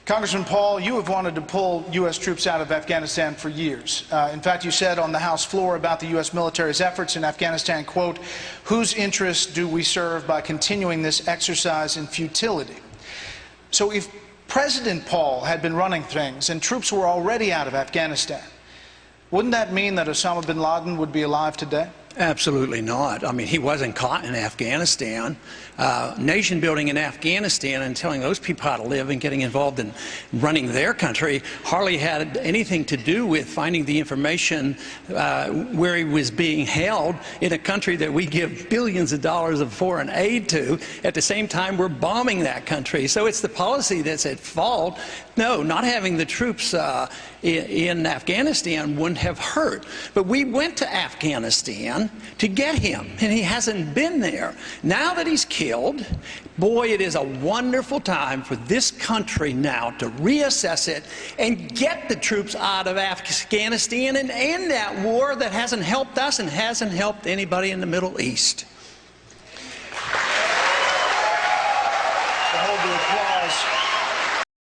Congressman Paul, you have wanted to pull U.S. troops out of Afghanistan for years. In fact, you said on the House floor about the U.S. military's efforts in Afghanistan, quote, "Whose interests do we serve by continuing this exercise in futility?" So if President Paul had been running things and troops were already out of Afghanistan, wouldn't that mean that Osama bin Laden would be alive today? Absolutely not. I mean, he wasn't caught in Afghanistan. Nation building in Afghanistan and telling those people how to live and getting involved in running their country hardly had anything to do with finding the information where he was being held in a country that we give billions of dollars of foreign aid to. At the same time, we're bombing that country. So it's the policy that's at fault. No, not having the troops in Afghanistan wouldn't have hurt. But we went to Afghanistan to get him, and he hasn't been there. Now that he's killed, boy, it is a wonderful time for this country now to reassess it and get the troops out of Afghanistan and end that war that hasn't helped us and hasn't helped anybody in the Middle East. Hold the applause.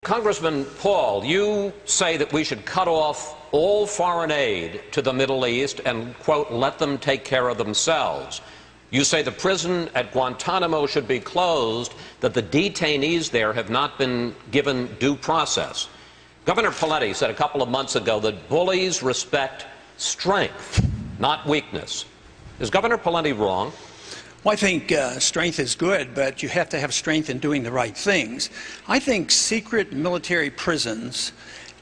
Congressman Paul, you say that we should cut off all foreign aid to the Middle East and, quote, let them take care of themselves. You say the prison at Guantanamo should be closed, that the detainees there have not been given due process. Governor Pawlenty said a couple of months ago that bullies respect strength, not weakness. Is Governor Pawlenty wrong? Well, I think strength is good, but you have to have strength in doing the right things. I think secret military prisons,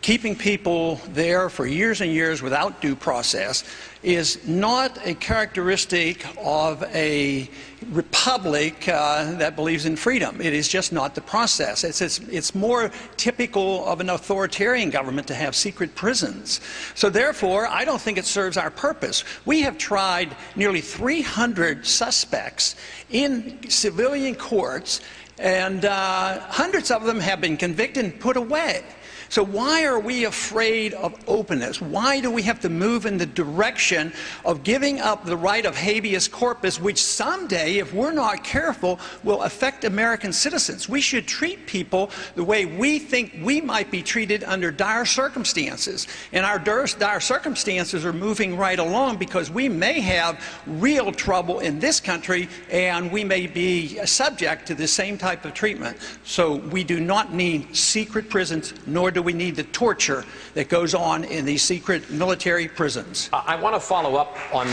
keeping people there for years and years without due process, is not a characteristic of a republic that believes in freedom. It is just not the process. It's more typical of an authoritarian government to have secret prisons. So therefore, I don't think it serves our purpose. We have tried nearly 300 suspects in civilian courts, and hundreds of them have been convicted and put away. So why are we afraid of openness? Why do we have to move in the direction of giving up the right of habeas corpus, which someday, if we're not careful, will affect American citizens? We should treat people the way we think we might be treated under dire circumstances. And our dire circumstances are moving right along because we may have real trouble in this country and we may be subject to the same type of treatment. So we do not need secret prisons, nor do we need the torture that goes on in these secret military prisons. I want to follow up on...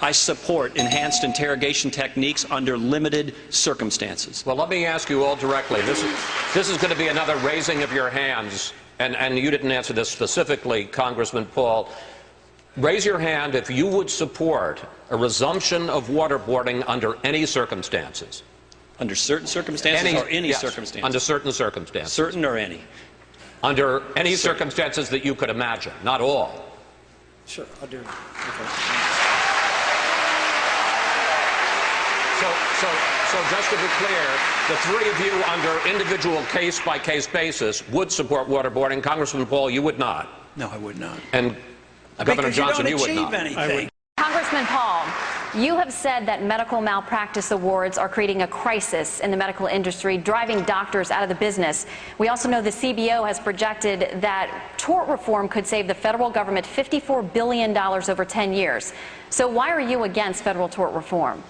I support enhanced interrogation techniques under limited circumstances. Well, let me ask you all directly. This is going to be another raising of your hands, and you didn't answer this specifically, Congressman Paul. Raise your hand if you would support a resumption of waterboarding under any circumstances. Under certain circumstances or any yes, circumstances? Under certain circumstances. Certain or any? Under any circumstances that you could imagine, not all. Sure, I'll do it. Okay. So just to be clear, the three of you under individual case-by-case basis would support waterboarding. Congressman Paul, you would not. No, I would not. And Governor Johnson, you would not. Anything. Congressman Paul, you have said that medical malpractice awards are creating a crisis in the medical industry, driving doctors out of the business. We also know the CBO has projected that tort reform could save the federal government $54 billion over 10 years. So why are you against federal tort reform?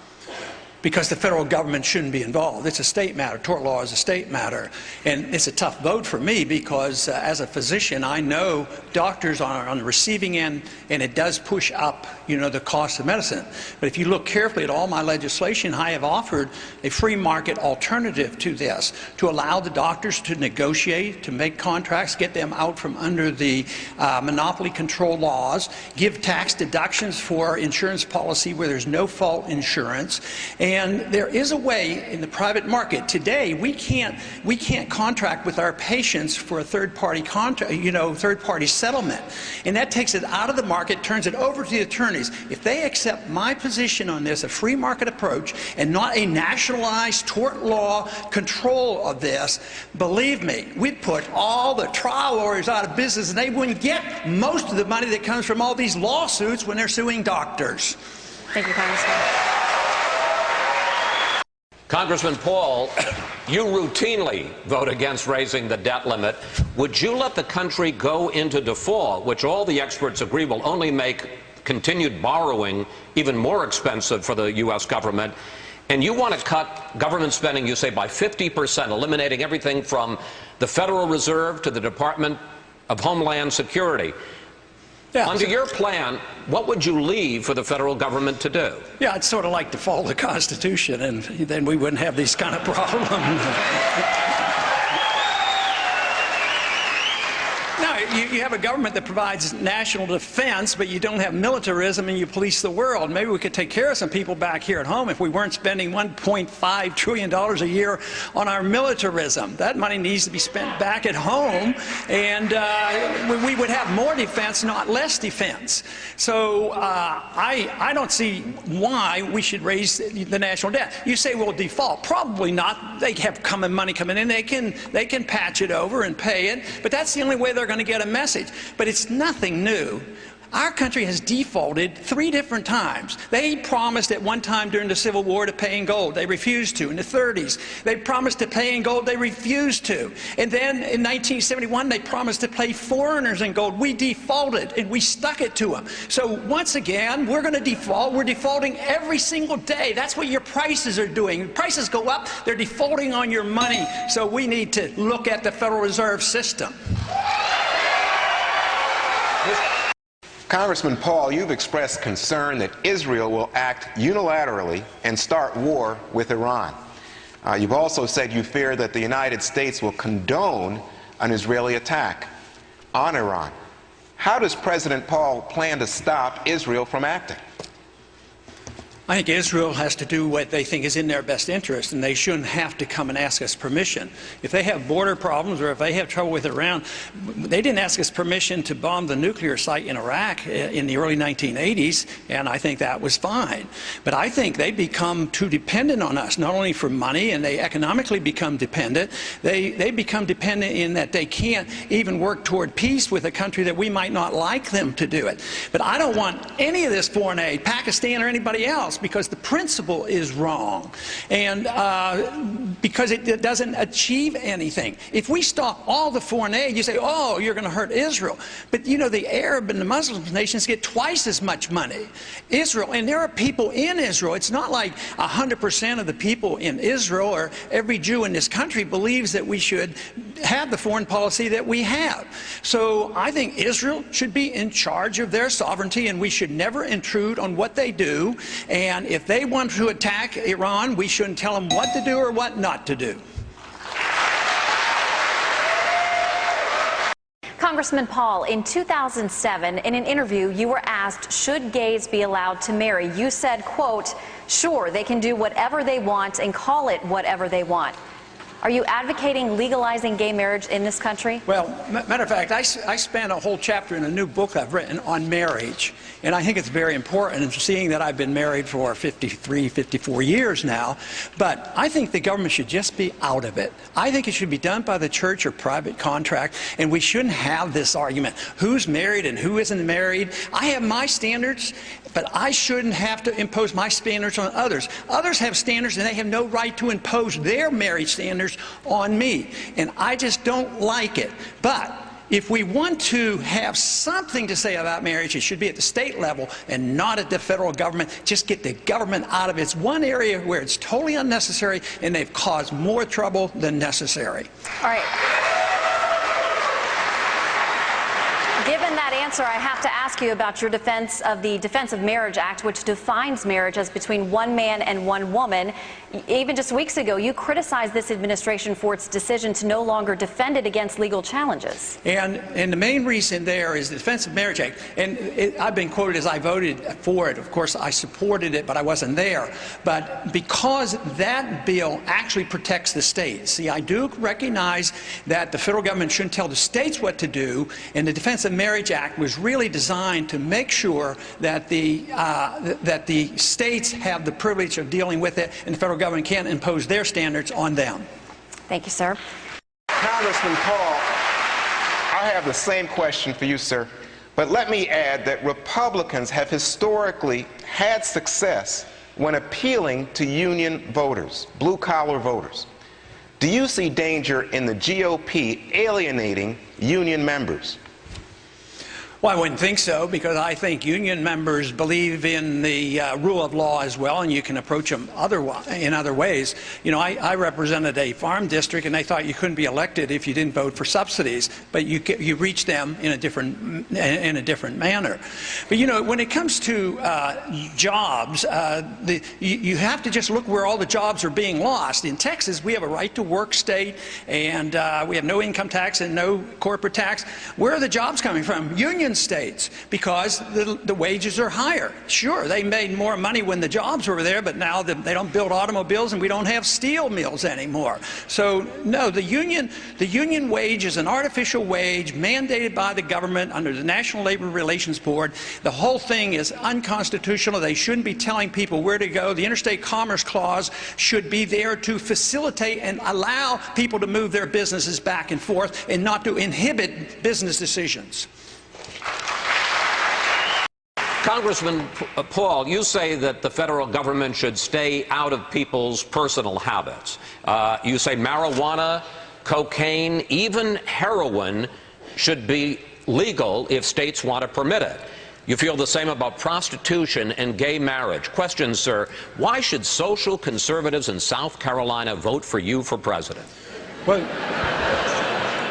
Because the federal government shouldn't be involved. It's a state matter. Tort law is a state matter. And it's a tough vote for me because as a physician, I know doctors are on the receiving end, and it does push up, the cost of medicine. But if you look carefully at all my legislation, I have offered a free market alternative to this, to allow the doctors to negotiate, to make contracts, get them out from under the monopoly control laws, give tax deductions for insurance policy where there's no fault insurance. And there is a way in the private market today. We can't contract with our patients for a third-party third-party settlement, and that takes it out of the market, turns it over to the attorneys. If they accept my position on this, a free market approach, and not a nationalized tort law control of this, believe me, we'd put all the trial lawyers out of business, and they wouldn't get most of the money that comes from all these lawsuits when they're suing doctors. Thank you, Congressman. Congressman Paul, you routinely vote against raising the debt limit. Would you let the country go into default, which all the experts agree will only make continued borrowing even more expensive for the U.S. government? And you want to cut government spending, you say, by 50%, eliminating everything from the Federal Reserve to the Department of Homeland Security. Yeah, under your plan, what would you leave for the federal government to do? Yeah, I'd sort of like to follow the Constitution, and then we wouldn't have these kind of problems. No, you have a government that provides national defense, but you don't have militarism and you police the world. Maybe we could take care of some people back here at home if we weren't spending $1.5 trillion a year on our militarism. That money needs to be spent back at home, and we would have more defense, not less defense. So I don't see why we should raise the national debt. You say, well, default. Probably not. They have money coming in. They can patch it over and pay it, but that's the only way they're going to get a message. But it's nothing new. Our country has defaulted 3 different times. They promised at one time during the Civil War to pay in gold. They refused to. In the 30s, they promised to pay in gold. They refused to. And then in 1971, they promised to pay foreigners in gold. We defaulted, and we stuck it to them. So once again, we're going to default. We're defaulting every single day. That's what your prices are doing. Prices go up. They're defaulting on your money. So we need to look at the Federal Reserve System. Congressman Paul, you've expressed concern that Israel will act unilaterally and start war with Iran. You've also said you fear that the United States will condone an Israeli attack on Iran. How does President Paul plan to stop Israel from acting? I think Israel has to do what they think is in their best interest, and they shouldn't have to come and ask us permission. If they have border problems or if they have trouble with Iran, they didn't ask us permission to bomb the nuclear site in Iraq in the early 1980s, and I think that was fine. But I think they become too dependent on us, not only for money, and they economically become dependent, they become dependent in that they can't even work toward peace with a country that we might not like them to do it. But I don't want any of this foreign aid, Pakistan or anybody else, because the principle is wrong, and because it doesn't achieve anything. If we stop all the foreign aid, you say, oh, you're going to hurt Israel. But you know, the Arab and the Muslim nations get twice as much money. Israel, and there are people in Israel. It's not like 100% of the people in Israel or every Jew in this country believes that we should have the foreign policy that we have. So I think Israel should be in charge of their sovereignty, and we should never intrude on what they do. And if they want to attack Iran, we shouldn't tell them what to do or what not to do. Congressman Paul, in 2007, in an interview, you were asked, should gays be allowed to marry? You said, quote, sure, they can do whatever they want and call it whatever they want. Are you advocating legalizing gay marriage in this country? Well, matter of fact, I spent a whole chapter in a new book I've written on marriage, and I think it's very important, seeing that I've been married for 53, 54 years now. But I think the government should just be out of it. I think it should be done by the church or private contract, and we shouldn't have this argument, who's married and who isn't married. I have my standards, but I shouldn't have to impose my standards on others. Others have standards, and they have no right to impose their marriage standards on me, and I just don't like it. But if we want to have something to say about marriage, it should be at the state level and not at the federal government. Just get the government out of it. It's one area where it's totally unnecessary, and they've caused more trouble than necessary. All right. Given that answer, I have to ask you about your defense of the Defense of Marriage Act, which defines marriage as between one man and one woman. Even just weeks ago, you criticized this administration for its decision to no longer defend it against legal challenges. And the main reason there is the Defense of Marriage Act. And I've been quoted as I voted for it. Of course, I supported it, but I wasn't there. But because that bill actually protects the states. See, I do recognize that the federal government shouldn't tell the states what to do, and the Defense of Marriage Act was really designed to make sure that the states have the privilege of dealing with it, and the federal government can't impose their standards on them. Thank you, sir. Congressman Paul, I have the same question for you, sir. But let me add that Republicans have historically had success when appealing to union voters, blue-collar voters. Do you see danger in the GOP alienating union members? Well, I wouldn't think so, because I think union members believe in the rule of law as well, and you can approach them in other ways. You know, I represented a farm district, and they thought you couldn't be elected if you didn't vote for subsidies, but you reach them in a different manner. But you know, when it comes to jobs, you have to just look where all the jobs are being lost. In Texas, we have a right to work state, and we have no income tax and no corporate tax. Where are the jobs coming from? Union states, because the wages are higher. Sure, they made more money when the jobs were there, but now they don't build automobiles and we don't have steel mills anymore. So no, the union wage is an artificial wage mandated by the government under the National Labor Relations Board. The whole thing is unconstitutional. They shouldn't be telling people where to go. The Interstate Commerce Clause should be there to facilitate and allow people to move their businesses back and forth, and not to inhibit business decisions. Congressman Paul, you say that the federal government should stay out of people's personal habits. You say marijuana, cocaine, even heroin should be legal if states want to permit it. You feel the same about prostitution and gay marriage. Question, sir, why should social conservatives in South Carolina vote for you for president? Well,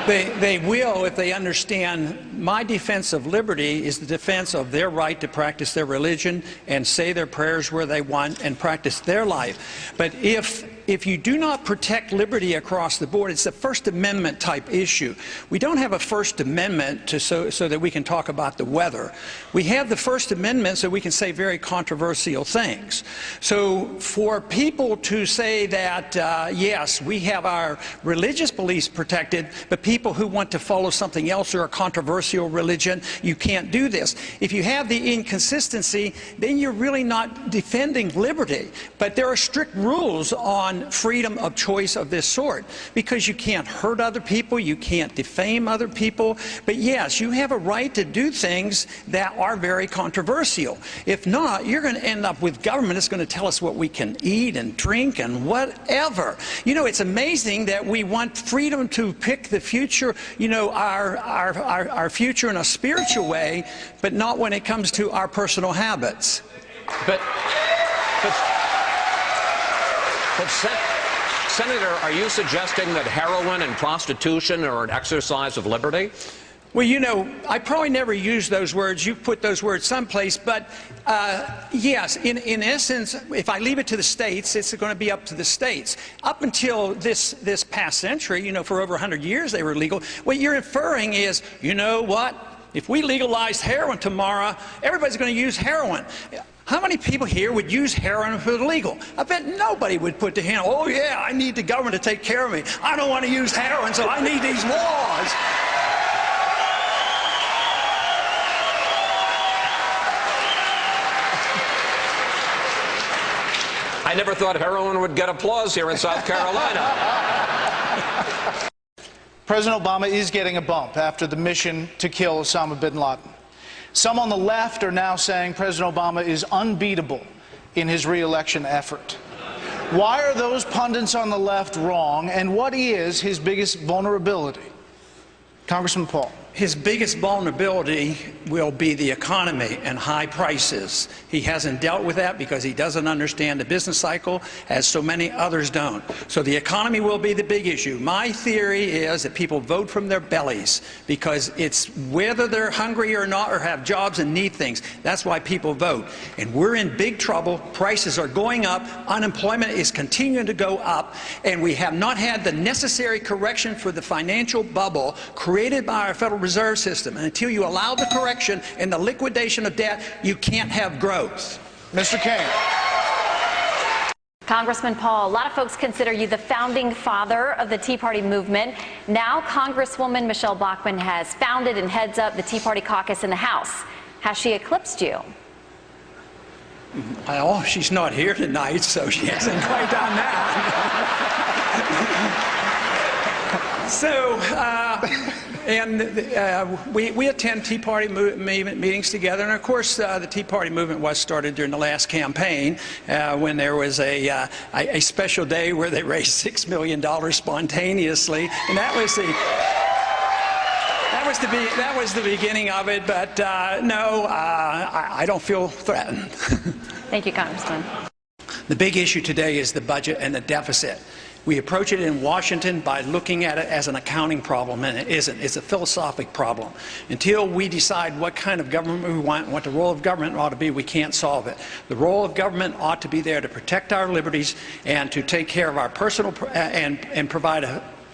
they will if they understand my defense of liberty is the defense of their right to practice their religion and say their prayers where they want and practice their life. But if you do not protect liberty across the board, it's a First Amendment type issue. We don't have a First Amendment so that we can talk about the weather. We have the First Amendment so we can say very controversial things. So for people to say that, yes, we have our religious beliefs protected, but people who want to follow something else or a controversial religion, you can't do this. If you have the inconsistency, then you're really not defending liberty. But there are strict rules on freedom of choice of this sort, because you can't hurt other people, you can't defame other people. But yes, you have a right to do things that are very controversial. If not, you're going to end up with government that's going to tell us what we can eat and drink and whatever. You know, it's amazing that we want freedom to pick the future, you know, our future in a spiritual way, but not when it comes to our personal habits. But Senator, are you suggesting that heroin and prostitution are an exercise of liberty? Well, you know, I probably never used those words. You put those words someplace. But yes, in essence, if I leave it to the states, it's going to be up to the states. Up until this past century, you know, for over 100 years they were legal. What you're inferring is, you know what? If we legalized heroin tomorrow, everybody's going to use heroin. How many people here would use heroin if it was legal? I bet nobody would put their hand, oh yeah, I need the government to take care of me. I don't want to use heroin, so I need these laws. I never thought heroin would get applause here in South Carolina. President Obama is getting a bump after the mission to kill Osama bin Laden. Some on the left are now saying President Obama is unbeatable in his re-election effort. Why are those pundits on the left wrong, and what is his biggest vulnerability? Congressman Paul. His biggest vulnerability will be the economy and high prices. He hasn't dealt with that because he doesn't understand the business cycle, as so many others don't. So the economy will be the big issue. My theory is that people vote from their bellies because it's whether they're hungry or not or have jobs and need things. That's why people vote. And we're in big trouble. Prices are going up. Unemployment is continuing to go up. And we have not had the necessary correction for the financial bubble created by our Federal Reserve System. And until you allow the correction and the liquidation of debt, you can't have growth. Mr. Kane. Congressman Paul, a lot of folks consider you the founding father of the Tea Party movement. Now Congresswoman Michelle Bachmann has founded and heads up the Tea Party caucus in the House. Has she eclipsed you? Well, she's not here tonight, so she hasn't quite done that. So, And we attend Tea Party meetings together, and of course the Tea Party movement was started during the last campaign when there was a special day where they raised $6 million spontaneously, and that was the beginning of it. But no, I don't feel threatened. Thank you, Congressman. The big issue today is the budget and the deficit. We approach it in Washington by looking at it as an accounting problem, and it isn't. It's a philosophic problem. Until we decide what kind of government we want and what the role of government ought to be, we can't solve it. The role of government ought to be there to protect our liberties and to take care of our personal and provide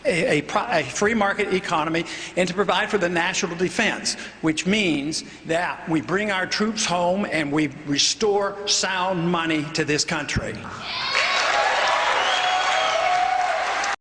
a free market economy, and to provide for the national defense, which means that we bring our troops home and we restore sound money to this country.